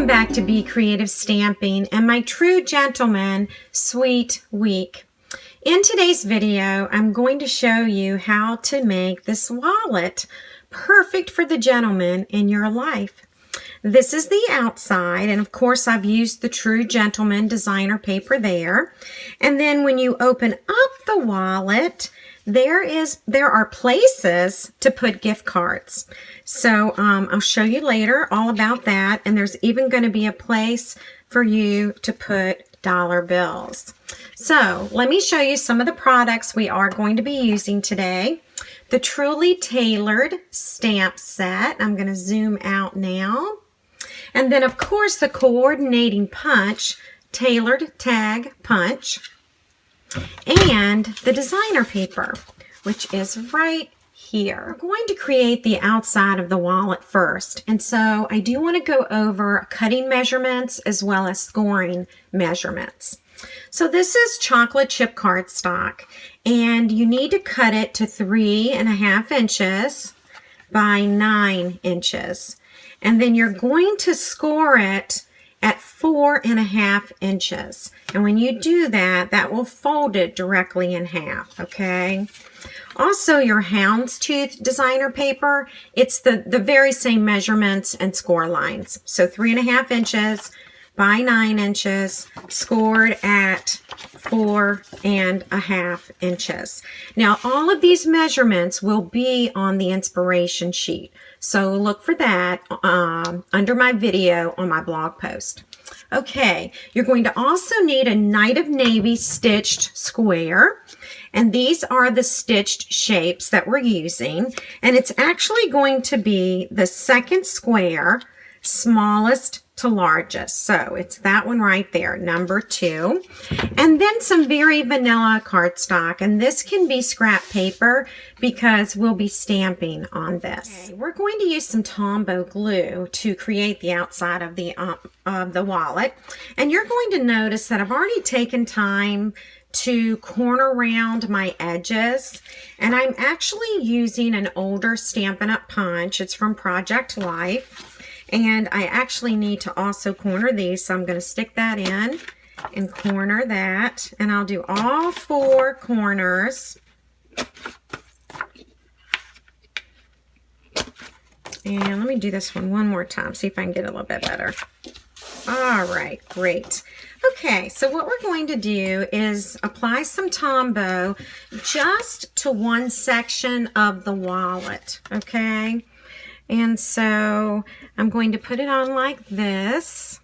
Welcome back to Be Creative Stamping and my True Gentleman Sweet Week. In today's video, I'm going to show you how to make this wallet perfect for the gentleman in your life. This is the outside, and of course I've used the True Gentleman designer paper there. And then when you open up the wallet, there are places to put gift cards. So I'll show you later all about that, and there's even going to be a place for you to put dollar bills. So let me show you some of the products we are going to be using today. The Truly Tailored stamp set. I'm going to zoom out now. And then of course the coordinating punch, tailored tag punch. And the designer paper, which is right here. We're going to create the outside of the wallet first. And so I do want to go over cutting measurements as well as scoring measurements. So this is chocolate chip cardstock, and you need to cut it to 3.5 inches by 9 inches. And then you're going to score it at 4.5 inches. And when you do that, that will fold it directly in half, okay? Also, your houndstooth designer paper, it's the very same measurements and score lines. So 3.5 inches by 9 inches, scored at 4.5 inches. Now, all of these measurements will be on the inspiration sheet. So look for that under my video on my blog post. Okay, you're going to also need a Night of Navy stitched square. And these are the stitched shapes that we're using. And it's actually going to be the second square, smallest to largest. So it's that one right there, number 2. And then some very vanilla cardstock. And this can be scrap paper because we'll be stamping on this. Okay, we're going to use some Tombow glue to create the outside of the wallet. And you're going to notice that I've already taken time to corner round my edges, and I'm actually using an older Stampin' Up! Punch. It's from Project Life, and I actually need to also corner these, so I'm going to stick that in and corner that, and I'll do all 4 corners. And let me do this one more time, see if I can get it a little bit better. All right, great. Okay, so what we're going to do is apply some Tombow just to one section of the wallet, okay? And so I'm going to put it on like this.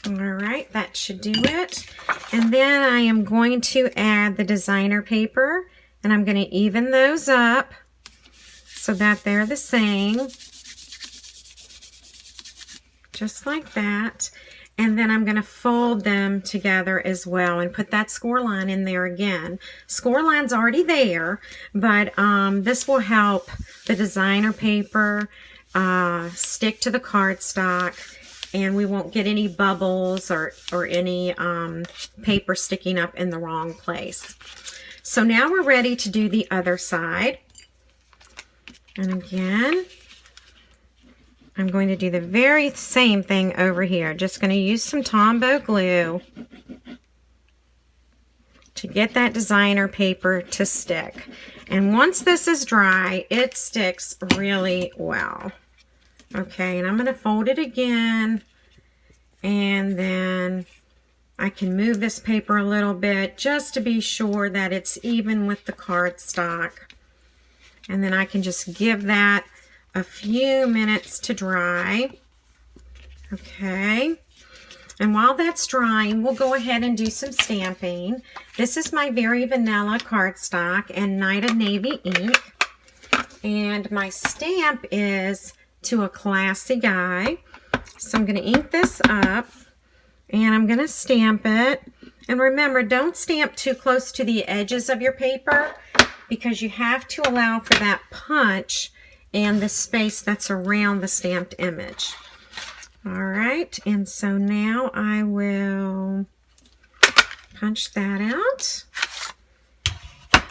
All right, that should do it. And then I am going to add the designer paper, and I'm going to even those up so that they're the same, just like that. And then I'm going to fold them together as well and put that score line in there again. Score line's already there, but this will help the designer paper stick to the cardstock, and we won't get any bubbles or any paper sticking up in the wrong place. So now we're ready to do the other side. And again, I'm going to do the very same thing over here. Just going to use some Tombow glue to get that designer paper to stick. And once this is dry, it sticks really well. Okay, and I'm going to fold it again, and then I can move this paper a little bit just to be sure that it's even with the cardstock. And then I can just give that a few minutes to dry. Okay. And while that's drying, we'll go ahead and do some stamping. This is my very vanilla cardstock and Night of Navy ink. And my stamp is To a Classy Guy. So I'm going to ink this up, and I'm going to stamp it. And remember, don't stamp too close to the edges of your paper, because you have to allow for that punch and the space that's around the stamped image. All right, and so now I will punch that out.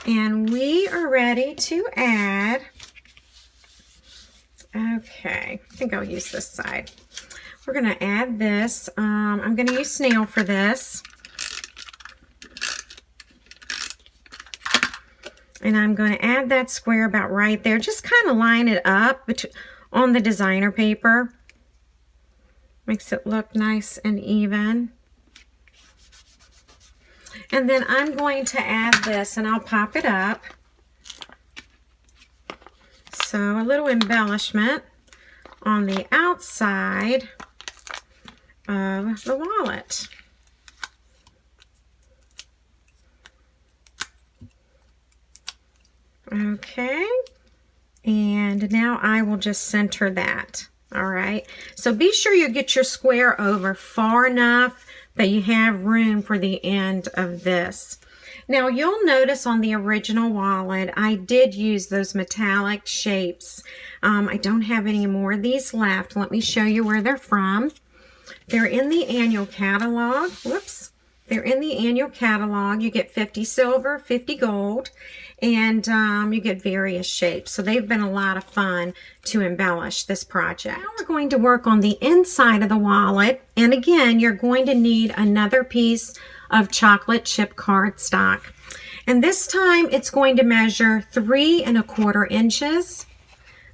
And we are ready to add, okay, I think I'll use this side. We're going to add this. I'm going to use snail for this. And I'm going to add that square about right there. Just kind of line it up on the designer paper. Makes it look nice and even. And then I'm going to add this, and I'll pop it up. So a little embellishment on the outside of the wallet. Okay, and now I will just center that. All right, so be sure you get your square over far enough that you have room for the end of this. Now you'll notice on the original wallet I did use those metallic shapes. I don't have any more of these left. Let me show you where they're from. They're in the annual catalog. Whoops. They're in the annual catalog. You get 50 silver, 50 gold, and you get various shapes. So they've been a lot of fun to embellish this project. Now we're going to work on the inside of the wallet. And again, you're going to need another piece of chocolate chip cardstock. And this time it's going to measure 3 1/4 inches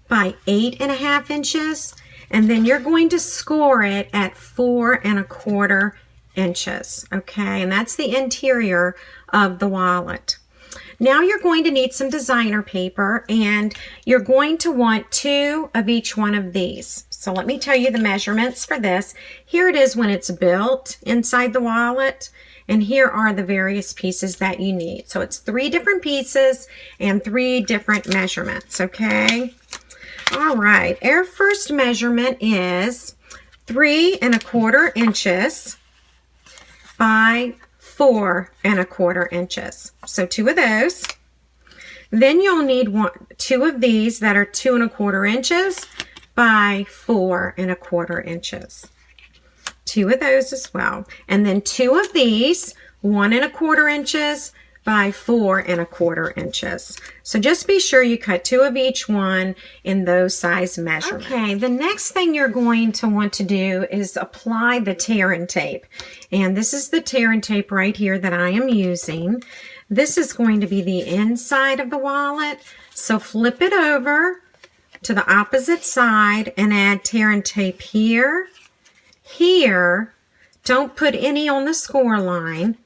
by 8 1/2 inches. And then you're going to score it at 4 1/4 inches. Okay, and that's the interior of the wallet. Now you're going to need some designer paper, and you're going to want 2 of each one of these. So let me tell you the measurements for this. Here it is when it's built inside the wallet, and here are the various pieces that you need. So it's 3 different pieces and 3 different measurements, okay? All right, our first measurement is 3 1/4 inches by 4 1/4 inches. So 2 of those. Then you'll need 2 of these that are 2 1/4 inches by 4 1/4 inches. 2 of those as well. And then 2 of these, 1 1/4 inches by 4 1/4 inches. So just be sure you cut 2 of each one in those size measurements. Okay, the next thing you're going to want to do is apply the tear and tape. And this is the tear and tape right here that I am using. This is going to be the inside of the wallet. So flip it over to the opposite side and add tear and tape here, here. Don't put any on the score line.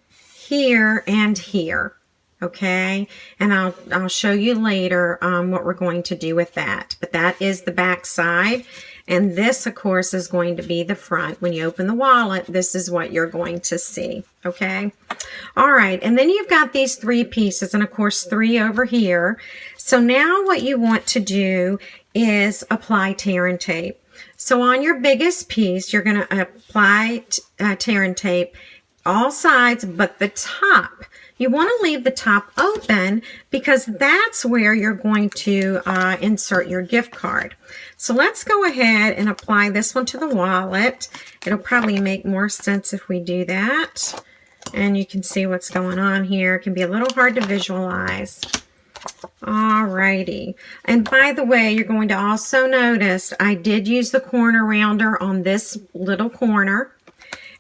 Here and here, okay? And I'll show you later what we're going to do with that. But that is the back side, and this, of course, is going to be the front. When you open the wallet, this is what you're going to see, okay? All right, and then you've got these 3 pieces, and of course 3 over here. So now what you want to do is apply tear and tape. So on your biggest piece, you're going to apply tear and tape all sides but the top. You want to leave the top open because that's where you're going to insert your gift card. So let's go ahead and apply this one to the wallet. It'll probably make more sense if we do that. And you can see what's going on here. It can be a little hard to visualize. Alrighty. And by the way, you're going to also notice I did use the corner rounder on this little corner.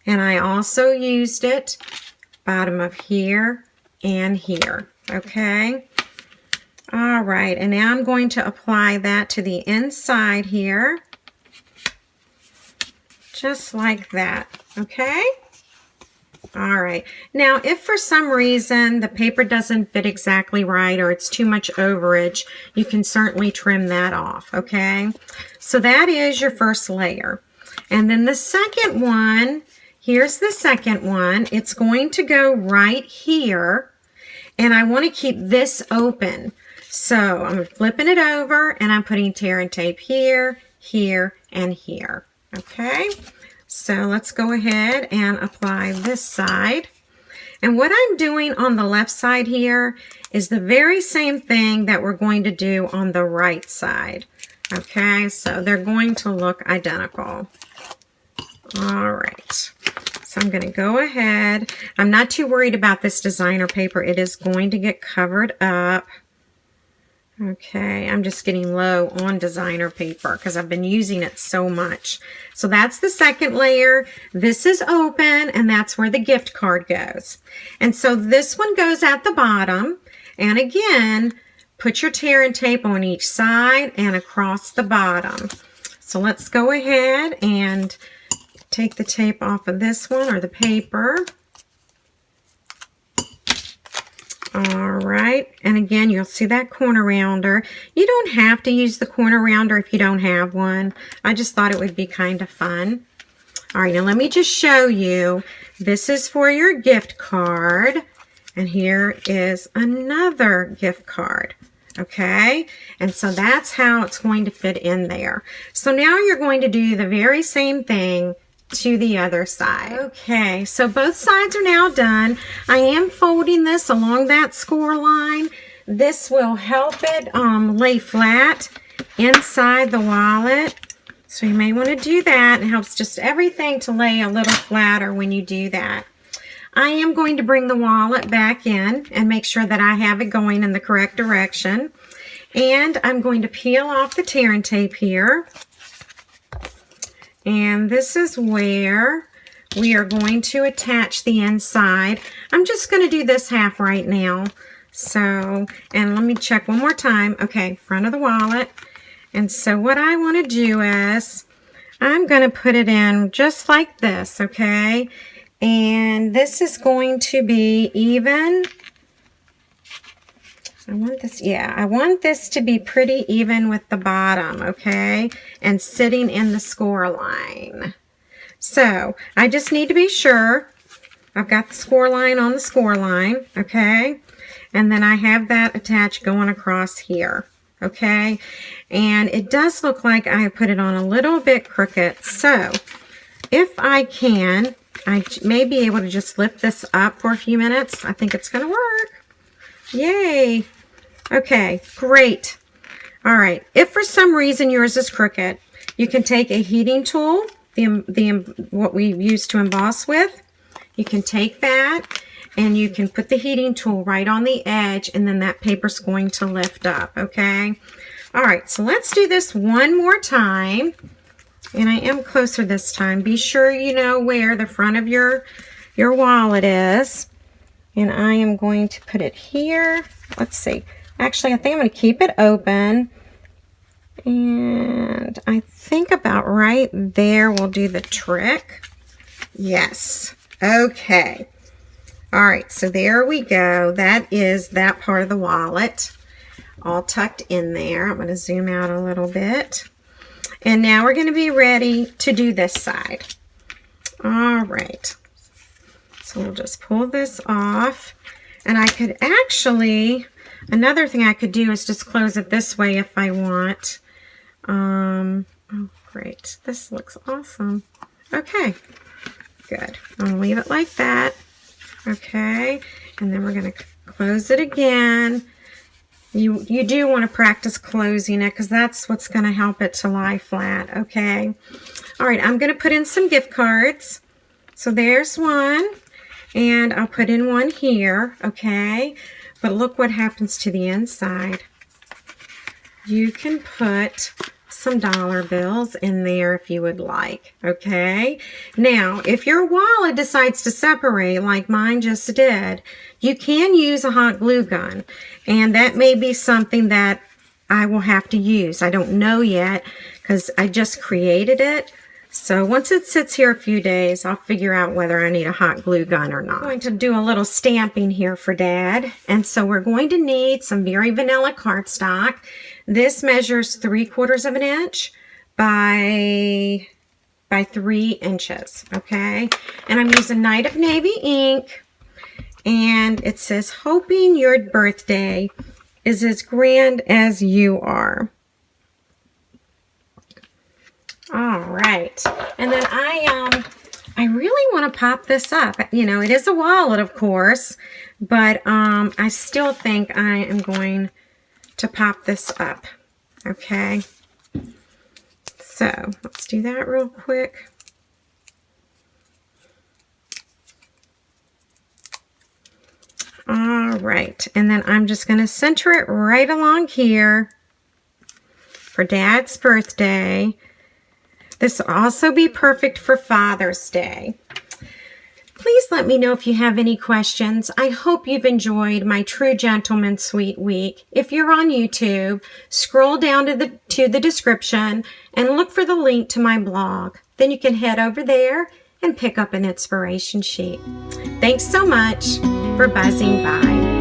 And I also used it bottom of here and here, okay? All right, and now I'm going to apply that to the inside here, just like that, okay? All right, now if for some reason the paper doesn't fit exactly right or it's too much overage, you can certainly trim that off, okay? So that is your first layer. And then the second one, here's the second one. It's going to go right here, and I want to keep this open. So I'm flipping it over, and I'm putting tear and tape here, here, and here. Okay, so let's go ahead and apply this side. And what I'm doing on the left side here is the very same thing that we're going to do on the right side. Okay, so they're going to look identical. All right, So I'm going to go ahead. I'm not too worried about this designer paper. It is going to get covered up. Okay, I'm just getting low on designer paper because I've been using it so much. So that's the second layer. This is open, and that's where the gift card goes. And so this one goes at the bottom. And again, put your tear and tape on each side and across the bottom. So let's go ahead and take the tape off of this one, or the paper. All right, and again, you'll see that corner rounder. You don't have to use the corner rounder if you don't have one. I just thought it would be kind of fun. All right, now let me just show you. This is for your gift card, and here is another gift card. Okay, and so that's how it's going to fit in there. So now you're going to do the very same thing to the other side. Okay, so both sides are now done. I am folding this along that score line. This will help it lay flat inside the wallet. So you may want to do that. It helps just everything to lay a little flatter when you do that. I am going to bring the wallet back in and make sure that I have it going in the correct direction. And I'm going to peel off the tear and tape here. And this is where we are going to attach the inside. I'm just going to do this half right now. So, and let me check one more time. Okay, front of the wallet. And so what I want to do is, I'm going to put it in just like this, okay? And this is going to be even. I want this to be pretty even with the bottom, okay? And sitting in the score line. So, I just need to be sure I've got the score line on the score line, okay? And then I have that attached going across here, okay? And it does look like I put it on a little bit crooked. So, if I can, I may be able to just lift this up for a few minutes. I think it's going to work. Yay! Okay, great. All right, if for some reason yours is crooked, you can take a heating tool, what we use to emboss with. You can take that and you can put the heating tool right on the edge, and then that paper's going to lift up, okay? All right, so let's do this one more time. And I am closer this time. Be sure you know where the front of your wallet is. And I am going to put it here. Let's see. Actually, I think I'm going to keep it open. And I think about right there will do the trick. Yes. Okay. All right, so there we go. That is that part of the wallet all tucked in there. I'm going to zoom out a little bit. And now we're going to be ready to do this side. All right. So we'll just pull this off. And I could actually, another thing I could do is just close it this way if I want. Oh, great. This looks awesome. Okay. Good. I'm going to leave it like that. Okay. And then we're going to close it again. You do want to practice closing it because that's what's going to help it to lie flat, okay? All right, I'm going to put in some gift cards. So there's one, and I'll put in one here, okay? But look what happens to the inside. You can put some dollar bills in there if you would like, okay? Now, if your wallet decides to separate like mine just did, you can use a hot glue gun, and that may be something that I will have to use. I don't know yet because I just created it. So once it sits here a few days, I'll figure out whether I need a hot glue gun or not. I'm going to do a little stamping here for Dad, and so we're going to need some very vanilla cardstock. This measures 3/4 of an inch by 3 inches, okay? And I'm using Night of Navy ink, and it says, hoping your birthday is as grand as you are. All right, and then I really want to pop this up. You know, it is a wallet, of course, but I still think I am going to pop this up, okay? So let's do that real quick. All right, and then I'm just going to center it right along here for Dad's birthday. This will also be perfect for Father's Day. Please let me know if you have any questions. I hope you've enjoyed my True Gentleman Sweet Week. If you're on YouTube, scroll down to the description and look for the link to my blog. Then you can head over there and pick up an inspiration sheet. Thanks so much for buzzing by.